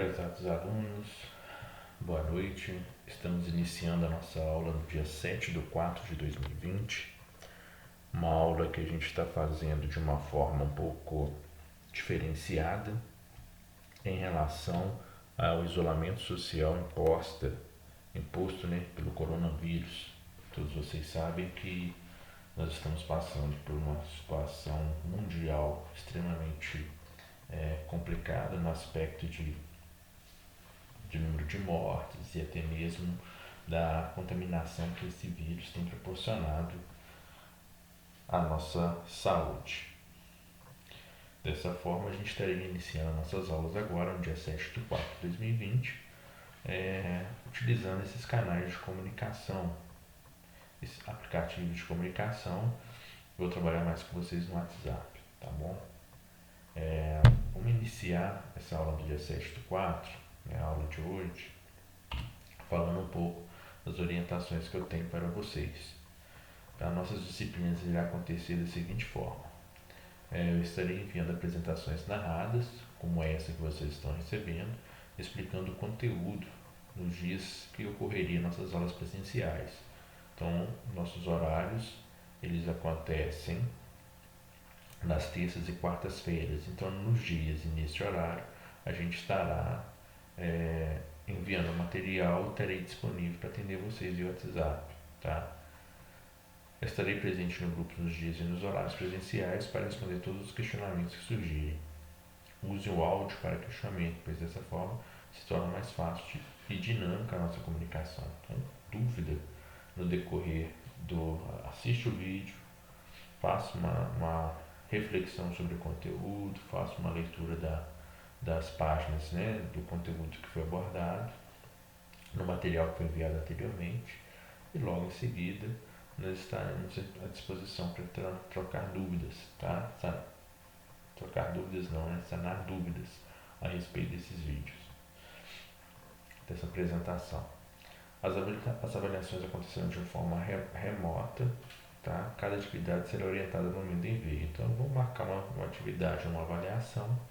Prezados alunos, boa noite. Estamos iniciando a nossa aula no dia 7/4/2020. Uma aula que a gente está fazendo de uma forma um pouco diferenciada em relação ao isolamento social imposto, pelo coronavírus. Todos vocês sabem que nós estamos passando por uma situação mundial extremamente complicada no aspecto de número de mortes e até mesmo da contaminação que esse vírus tem proporcionado à nossa saúde. Dessa forma, a gente estaria iniciando nossas aulas agora, no dia 7/4/2020, utilizando esses canais de comunicação, esses aplicativos de comunicação. Vou trabalhar mais com vocês no WhatsApp, tá bom? Vamos iniciar essa aula do dia 7/4, a aula de hoje, falando um pouco das orientações que eu tenho para vocês. As nossas disciplinas irão acontecer da seguinte forma: eu estarei enviando apresentações narradas, como essa que vocês estão recebendo, explicando o conteúdo nos dias que ocorreriam nossas aulas presenciais. Então, nossos horários, eles acontecem nas terças e quartas-feiras. Então, nos dias e neste horário, a gente estará enviando o material e estarei disponível para atender vocês via WhatsApp, tá? Eu estarei presente no grupo nos dias e nos horários presenciais para responder todos os questionamentos que surgirem. Use o áudio para questionamento, pois dessa forma se torna mais fácil e dinâmica a nossa comunicação. Então, dúvida no decorrer assiste o vídeo, faça uma reflexão sobre o conteúdo, faça uma leitura das páginas, do conteúdo que foi abordado no material que foi enviado anteriormente, e logo em seguida nós estaremos à disposição para trocar dúvidas, tá? Trocar dúvidas não, sanar dúvidas a respeito desses vídeos, dessa apresentação. As avaliações acontecerão de forma remota, tá? Cada atividade será orientada no momento do envio. Então, eu vou marcar uma atividade, uma avaliação.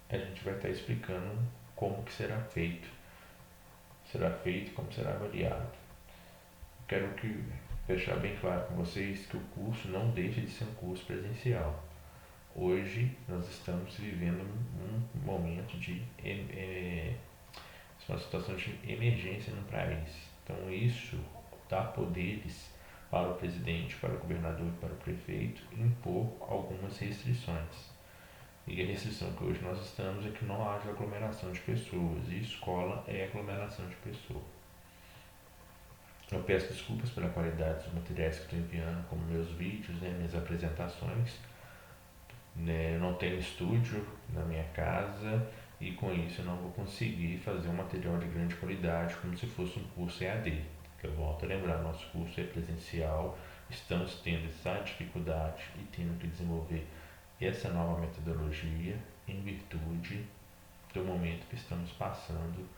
A gente vai estar explicando como que será feito e como será avaliado. Quero deixar bem claro com vocês que o curso não deixa de ser um curso presencial. Hoje nós estamos vivendo um momento de uma situação de emergência no país. Então isso dá poderes para o presidente, para o governador e para o prefeito impor algumas restrições. E a restrição que hoje nós estamos é que não haja aglomeração de pessoas, e escola é aglomeração de pessoas. Eu peço desculpas pela qualidade dos materiais que estou enviando, como meus vídeos, minhas apresentações. Eu não tenho estúdio na minha casa e com isso eu não vou conseguir fazer um material de grande qualidade como se fosse um curso EAD. Eu volto a lembrar, nosso curso é presencial, estamos tendo essa dificuldade e tendo que desenvolver essa nova metodologia em virtude do momento que estamos passando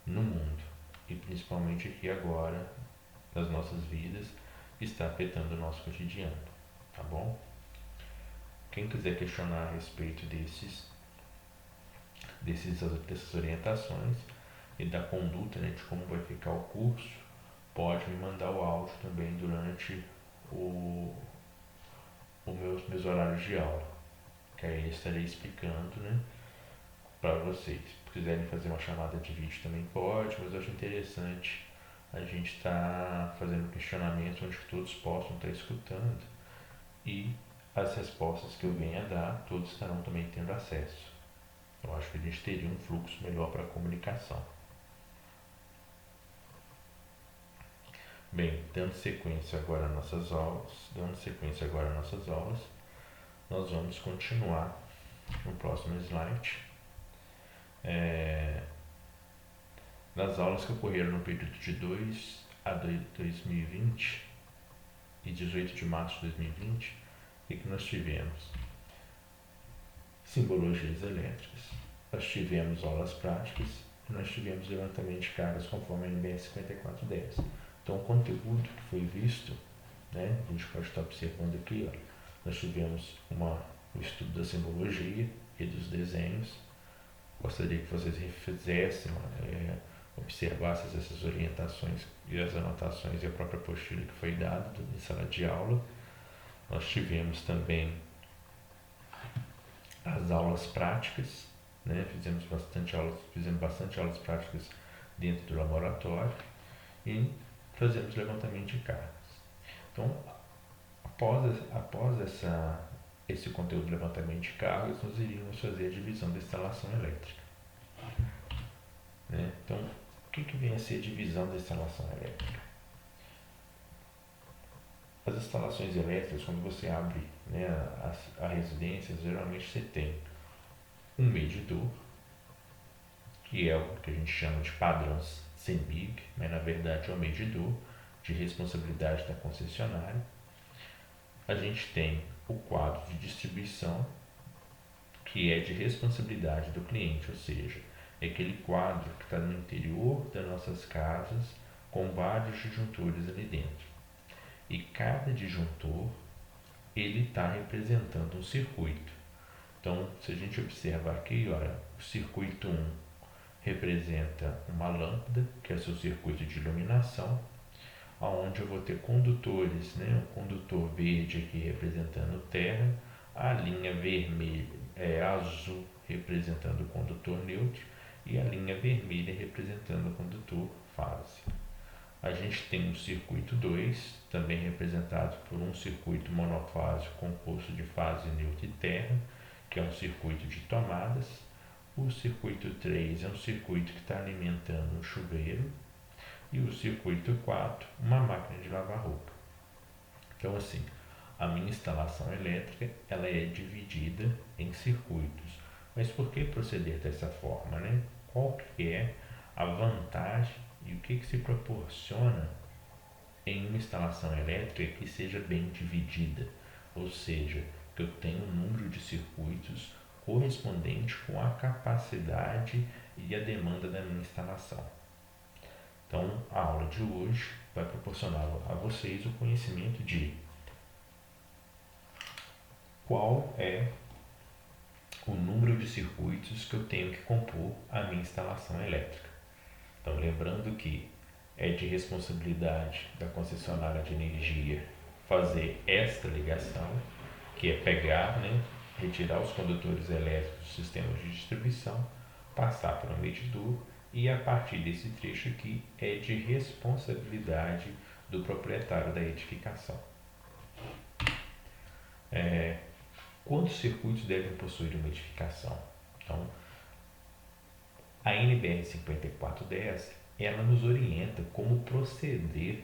no mundo e principalmente aqui agora nas nossas vidas, está afetando o nosso cotidiano, tá bom? Quem quiser questionar a respeito dessas orientações e da conduta, de como vai ficar o curso, pode me mandar o áudio também durante os meus horários de aula, que aí eu estarei explicando, para vocês. Se quiserem fazer uma chamada de vídeo também pode, mas eu acho interessante a gente está fazendo questionamento onde todos possam estar escutando e as respostas que eu venha a dar, todos estarão também tendo acesso. Eu acho que a gente teria um fluxo melhor para a comunicação. Bem, dando sequência agora às nossas aulas, nós vamos continuar no próximo slide. Nas aulas que ocorreram no período de 2 a 2020 e 18 de março de 2020, o que nós tivemos? Simbologias elétricas, nós tivemos aulas práticas e nós tivemos levantamento de cargas conforme a NBR 5410. Então, o conteúdo que foi visto, a gente pode estar observando aqui, nós tivemos o estudo da simbologia e dos desenhos, gostaria que vocês refizessem, observassem essas orientações e as anotações e a própria apostila que foi dada em sala de aula. Nós tivemos também as aulas práticas, né? Fizemos bastante aulas práticas dentro do laboratório e fazemos levantamento de cargas. Então, após esse conteúdo de levantamento de cargas, nós iríamos fazer a divisão da instalação elétrica, né? Então, o que vem a ser a divisão da instalação elétrica? As instalações elétricas, quando você abre, né, a residência, geralmente você tem um medidor, que é o que a gente chama de padrão CEMIG, mas na verdade é um medidor de responsabilidade da concessionária. A gente tem o quadro de distribuição, que é de responsabilidade do cliente, ou seja, é aquele quadro que está no interior das nossas casas com vários disjuntores ali dentro. E cada disjuntor ele está representando um circuito. Então, se a gente observar aqui, olha, o circuito 1 representa uma lâmpada, que é o seu circuito de iluminação, onde eu vou ter condutores, né? O condutor verde aqui representando terra, a linha vermelha azul representando o condutor neutro e a linha vermelha representando o condutor fase. A gente tem o circuito 2, também representado por um circuito monofásico composto de fase neutra e terra, que é um circuito de tomadas. O circuito 3 é um circuito que está alimentando um chuveiro. E o circuito 4, uma máquina de lavar roupa. Então, assim, a minha instalação elétrica ela é dividida em circuitos. Mas por que proceder dessa forma, né? Qual que é a vantagem e o que se proporciona em uma instalação elétrica que seja bem dividida? Ou seja, que eu tenha um número de circuitos correspondente com a capacidade e a demanda da minha instalação. Então, a aula de hoje vai proporcionar a vocês o conhecimento de qual é o número de circuitos que eu tenho que compor a minha instalação elétrica. Então, lembrando que é de responsabilidade da concessionária de energia fazer esta ligação, que é pegar, né, retirar os condutores elétricos do sistema de distribuição, passar para um medidor, e a partir desse trecho aqui é de responsabilidade do proprietário da edificação. Quantos circuitos devem possuir uma edificação? Então, a NBR 5410 ela nos orienta como proceder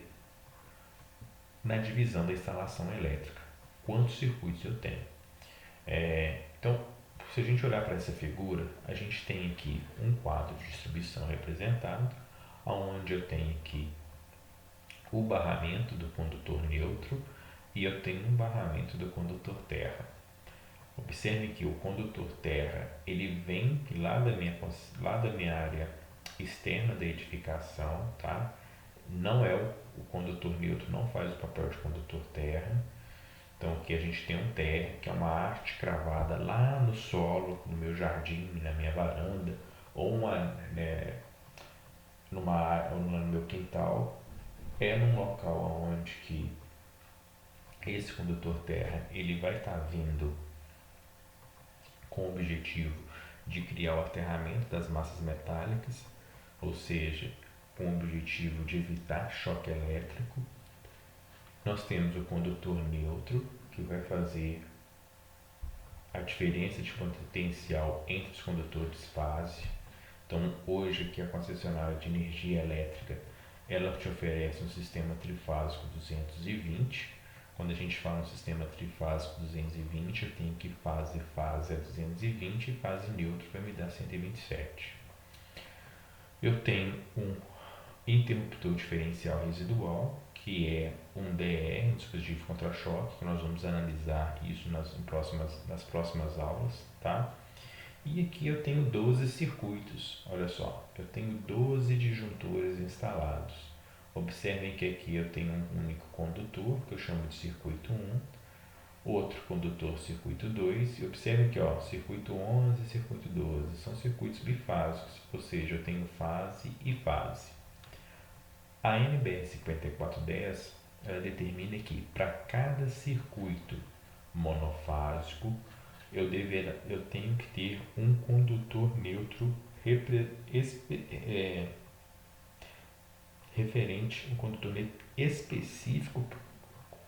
na divisão da instalação elétrica. Quantos circuitos eu tenho? Então, se a gente olhar para essa figura, a gente tem aqui um quadro de distribuição representado, onde eu tenho aqui o barramento do condutor neutro e eu tenho um barramento do condutor terra. Observe que o condutor terra ele vem lá da minha área externa da edificação, tá? Não é o condutor neutro, não faz o papel de condutor terra. Então aqui a gente tem um terra, que é uma arte cravada lá no solo, no meu jardim, na minha varanda, ou no meu quintal. É num local onde que esse condutor terra ele vai estar vindo com o objetivo de criar o aterramento das massas metálicas, ou seja, com o objetivo de evitar choque elétrico. Nós temos o condutor neutro, que vai fazer a diferença de potencial entre os condutores fase. Então, hoje aqui a concessionária de energia elétrica, ela te oferece um sistema trifásico 220. Quando a gente fala no sistema trifásico 220, eu tenho que fase é 220 e fase neutro vai me dar 127. Eu tenho um interruptor diferencial residual, que é um DR, um dispositivo contra-choque, que nós vamos analisar isso nas próximas aulas, tá? E aqui eu tenho 12 circuitos, olha só, eu tenho 12 disjuntores instalados. Observem que aqui eu tenho um único condutor, que eu chamo de circuito 1, outro condutor circuito 2, e observe que circuito 11 e circuito 12 são circuitos bifásicos, ou seja, eu tenho fase e fase. A NBR 5410 ela determina que para cada circuito monofásico eu tenho que ter um condutor neutro referente, um condutor neutro específico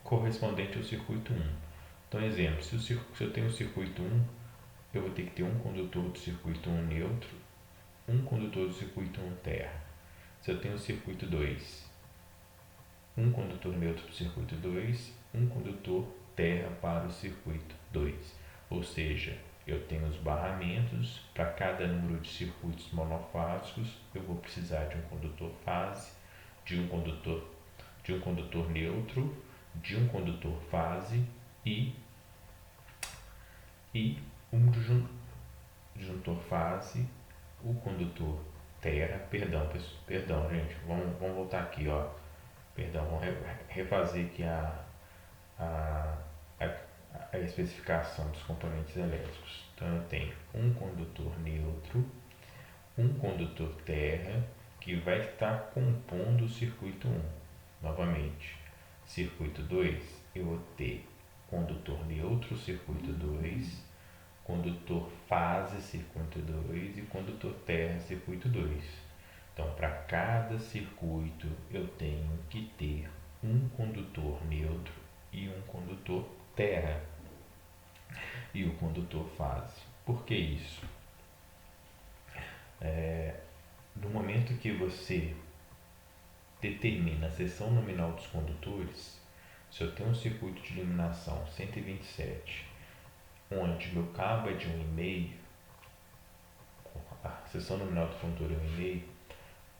correspondente ao circuito 1. Então, exemplo, se eu tenho o circuito 1, eu vou ter que ter um condutor do circuito 1 neutro, um condutor do circuito 1 terra. Se eu tenho o circuito 2, um condutor neutro do circuito 2, um condutor terra para o circuito 2. Ou seja, eu tenho os barramentos, para cada número de circuitos monofásicos, eu vou precisar de um condutor fase, de um condutor neutro, de um condutor fase e um disjuntor fase, o condutor terra, perdão gente, vamos voltar aqui, perdão, vamos refazer aqui a especificação dos componentes elétricos. Então eu tenho um condutor neutro, um condutor terra, que vai estar compondo o circuito 1. Novamente, circuito 2, eu vou ter condutor neutro, circuito 2, condutor fase, circuito 2 e condutor terra, circuito 2. Então, para cada circuito, eu tenho que ter um condutor neutro e um condutor terra e o condutor fase. Por que isso? No momento que você determina a seção nominal dos condutores, se eu tenho um circuito de iluminação 127, onde meu cabo é de 1,5, a seção nominal do condutor é 1,5,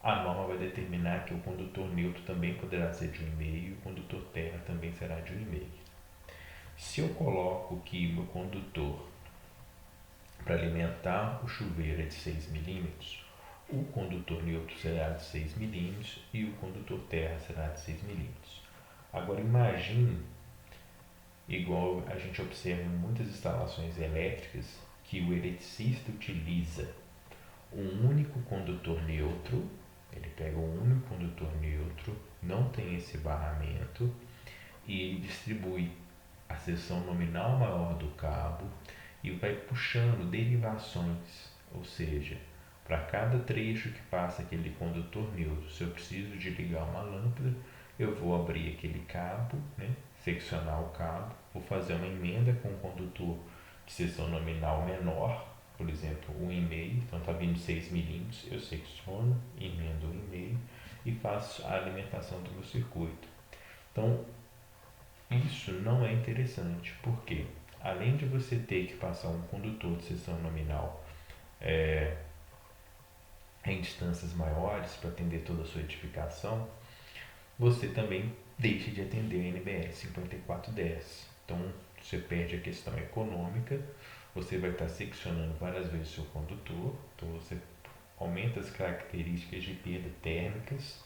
a norma vai determinar que o condutor neutro também poderá ser de 1,5 e o condutor terra também será de 1,5. Se eu coloco que o meu condutor para alimentar o chuveiro é de 6 milímetros, o condutor neutro será de 6 milímetros e o condutor terra será de 6 milímetros. Agora imagine, igual a gente observa em muitas instalações elétricas, que o eletricista utiliza um único condutor neutro, ele pega um único condutor neutro, não tem esse barramento, e ele distribui a seção nominal maior do cabo e vai puxando derivações, ou seja, para cada trecho que passa aquele condutor neutro, se eu preciso de ligar uma lâmpada, eu vou abrir aquele cabo, seccionar o cabo, vou fazer uma emenda com o condutor de seção nominal menor, por exemplo, 1,5, então está vindo 6 milímetros, eu secciono, emendo 1,5 e faço a alimentação do meu circuito. Então, isso não é interessante, porque além de você ter que passar um condutor de seção nominal em distâncias maiores para atender toda a sua edificação, você também deixa de atender a NBR 5410. Então, você perde a questão econômica, você vai estar seccionando várias vezes o seu condutor, então você aumenta as características de perda térmicas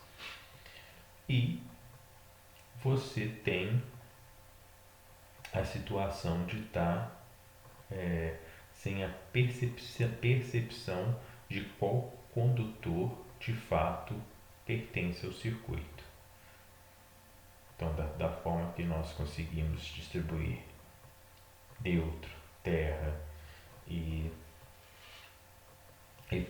e você tem a situação de estar sem a percepção de qual condutor de fato pertence ao circuito. Então, da forma que nós conseguimos distribuir neutro, terra e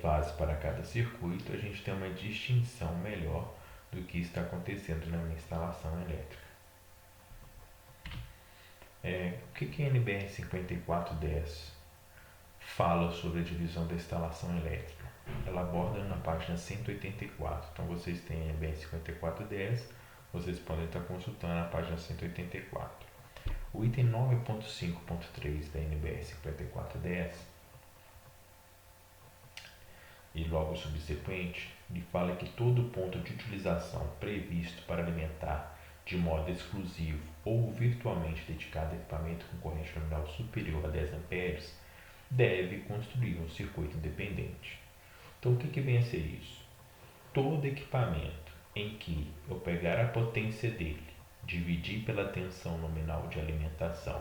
fase para cada circuito, a gente tem uma distinção melhor do que está acontecendo na minha instalação elétrica. O que a NBR 5410 fala sobre a divisão da instalação elétrica? Ela aborda na página 184. Então, vocês têm a NBR 5410, vocês podem estar consultando a página 184. O item 9.5.3 da NBR 5410 e logo subsequente, ele fala que todo ponto de utilização previsto para alimentar de modo exclusivo ou virtualmente dedicado a equipamento com corrente nominal superior a 10 amperes deve construir um circuito independente. Então, o que vem a ser isso? Todo equipamento em que eu pegar a potência dele, dividir pela tensão nominal de alimentação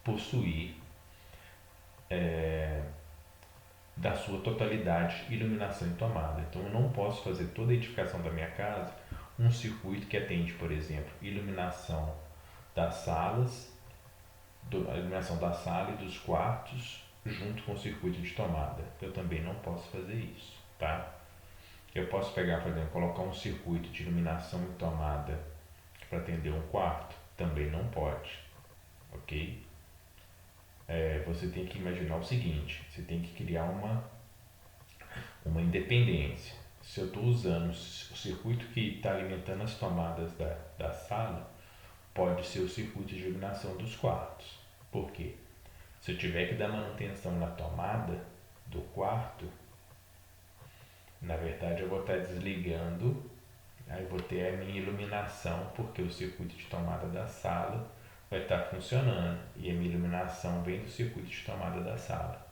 possuir da sua totalidade iluminação e tomada. Então eu não posso fazer toda a edificação da minha casa um circuito que atende, por exemplo, iluminação das salas, a iluminação da sala e dos quartos junto com o circuito de tomada. Eu também não posso fazer isso, tá? Eu posso pegar, por exemplo, colocar um circuito de iluminação e tomada para atender um quarto? Também não pode, ok? Você tem que imaginar o seguinte, você tem que criar uma independência. Se eu estou usando o circuito que está alimentando as tomadas da sala, pode ser o circuito de iluminação dos quartos. Por quê? Se eu tiver que dar manutenção na tomada do quarto, na verdade eu vou estar desligando, aí vou ter a minha iluminação, porque o circuito de tomada da sala vai estar funcionando e a minha iluminação vem do circuito de tomada da sala.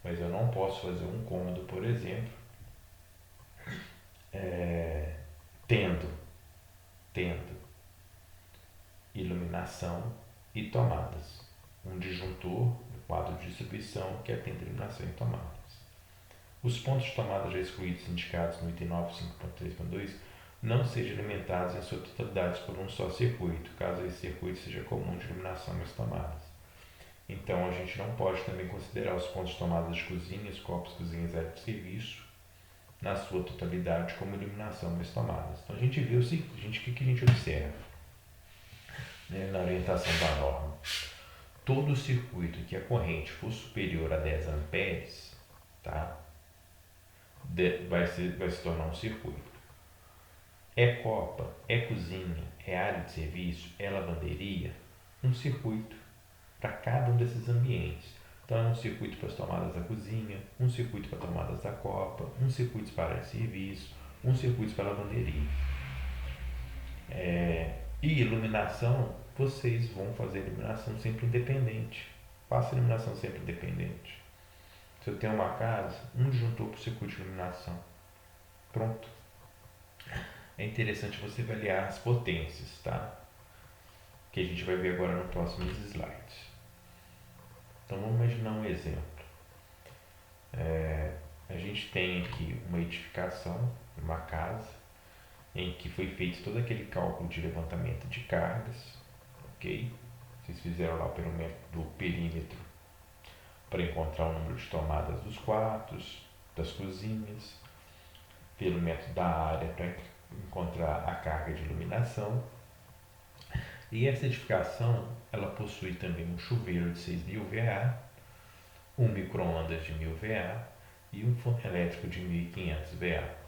Mas eu não posso fazer um cômodo, por exemplo, tendo iluminação e tomadas. Um disjuntor, um quadro de distribuição que atende iluminação e tomadas. Os pontos de tomada já excluídos indicados no item 9.5.3.2 não sejam alimentados em sua totalidade por um só circuito, caso esse circuito seja comum de iluminação e tomadas. Então a gente não pode também considerar os pontos de tomada de cozinhas, copos, cozinhas, área de serviço, na sua totalidade como iluminação e tomadas. Então a gente vê o seguinte, o que a gente observa, né, na orientação da norma. Todo circuito que a corrente for superior a 10 amperes, tá, vai se tornar um circuito. É copa, é cozinha, é área de serviço, é lavanderia, um circuito para cada um desses ambientes. Então, é um circuito para as tomadas da cozinha, um circuito para tomadas da copa, um circuito para a área de serviço, um circuito para a lavanderia. E iluminação, vocês vão fazer iluminação sempre independente. Faça iluminação sempre independente. Se eu tenho uma casa, um disjuntor para o circuito de iluminação. Pronto. É interessante você avaliar as potências, tá? Que a gente vai ver agora nos próximos slides. Então vamos imaginar um exemplo. A gente tem aqui uma edificação, uma casa, em que foi feito todo aquele cálculo de levantamento de cargas, ok? Vocês fizeram lá o perímetro para encontrar o número de tomadas dos quartos, das cozinhas, pelo método da área para encontrar a carga de iluminação. E essa edificação, ela possui também um chuveiro de 6.000 VA, um micro-ondas de 1.000 VA e um forno elétrico de 1.500 VA.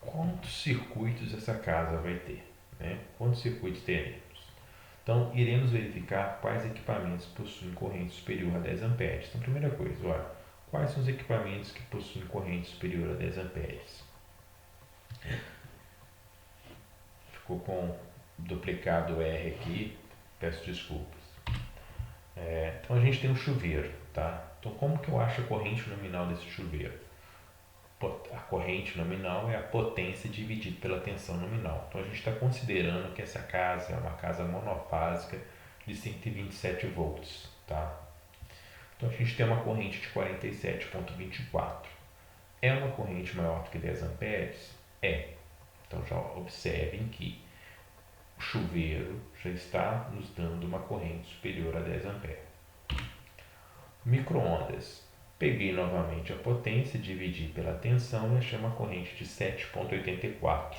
Quantos circuitos essa casa vai ter, né? Quantos circuitos teremos? Então, iremos verificar quais equipamentos possuem corrente superior a 10 amperes. Então, primeira coisa, olha, quais são os equipamentos que possuem corrente superior a 10 amperes? Ficou com duplicado R aqui, peço desculpas. Então, a gente tem um chuveiro, tá? Então, como que eu acho a corrente nominal desse chuveiro? A corrente nominal é a potência dividida pela tensão nominal. Então a gente está considerando que essa casa é uma casa monofásica de 127 volts, tá? Então a gente tem uma corrente de 47,24. É uma corrente maior do que 10 amperes? É. Então já observem que o chuveiro já está nos dando uma corrente superior a 10 amperes. Micro-ondas. Peguei novamente a potência, dividi pela tensão e achei uma corrente de 7,84.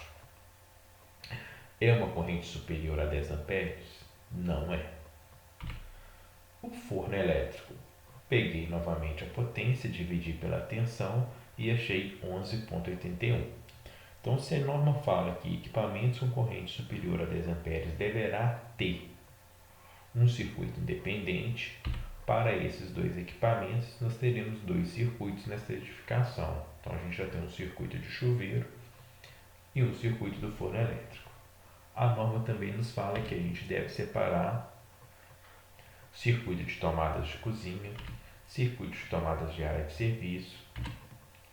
É uma corrente superior a 10 amperes? Não é. O forno elétrico. Peguei novamente a potência, dividi pela tensão e achei 11,81. Então, se a norma fala que equipamentos com corrente superior a 10 amperes deverá ter um circuito independente, para esses dois equipamentos, nós teremos dois circuitos nessa edificação. Então, a gente já tem um circuito de chuveiro e um circuito do forno elétrico. A norma também nos fala que a gente deve separar circuito de tomadas de cozinha, circuito de tomadas de área de serviço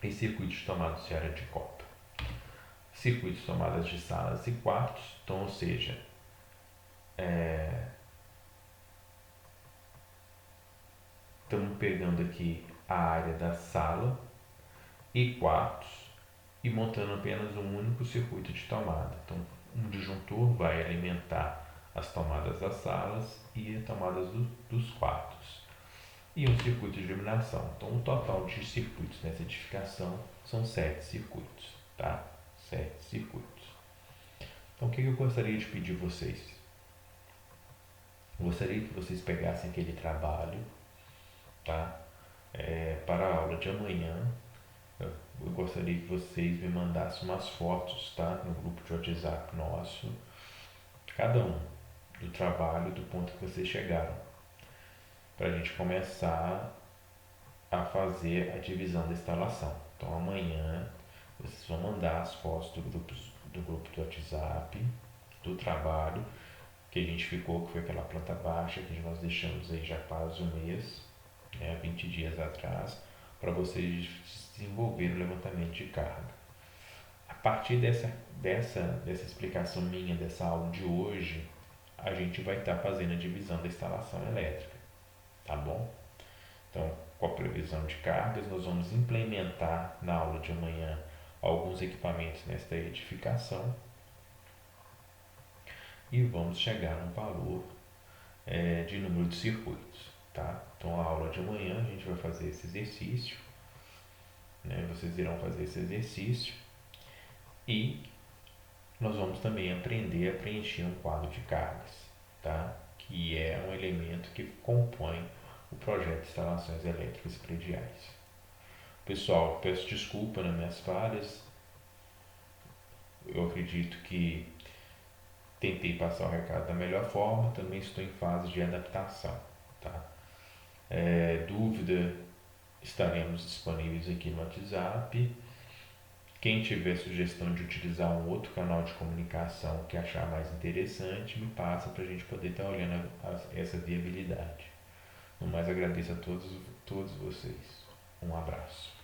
e circuito de tomadas de área de copa. Circuito de tomadas de salas e quartos, então, ou seja, estamos pegando aqui a área da sala e quartos e montando apenas um único circuito de tomada. Então, um disjuntor vai alimentar as tomadas das salas e as tomadas dos quartos. E um circuito de iluminação. Então, o total de circuitos nessa edificação são 7 circuitos, tá? 7 circuitos. Então, o que eu gostaria de pedir a vocês? Eu gostaria que vocês pegassem aquele trabalho, tá? Para a aula de amanhã. Eu gostaria que vocês me mandassem umas fotos, tá? No grupo de WhatsApp nosso, cada um, do trabalho, do ponto que vocês chegaram, para a gente começar a fazer a divisão da instalação. Então amanhã vocês vão mandar as fotos do grupo do WhatsApp, do trabalho que a gente ficou, que foi aquela planta baixa que nós deixamos aí já quase um mês, 20 dias atrás, para vocês desenvolverem o levantamento de carga. A partir dessa explicação minha, dessa aula de hoje, a gente vai estar fazendo a divisão da instalação elétrica, tá bom? Então, com a previsão de cargas, nós vamos implementar na aula de amanhã alguns equipamentos nesta edificação e vamos chegar a um valor de número de circuitos, tá? Então, a aula de amanhã a gente vai fazer esse exercício, né? Vocês irão fazer esse exercício e nós vamos também aprender a preencher um quadro de cargas, tá? Que é um elemento que compõe o projeto de instalações elétricas prediais. Pessoal, peço desculpa nas minhas falhas. Eu acredito que tentei passar o recado da melhor forma. Também estou em fase de adaptação, tá? Dúvida, estaremos disponíveis aqui no WhatsApp. Quem tiver sugestão de utilizar um outro canal de comunicação que achar mais interessante, me passa para a gente poder estar olhando essa viabilidade. No mais, agradeço a todos vocês. Um abraço.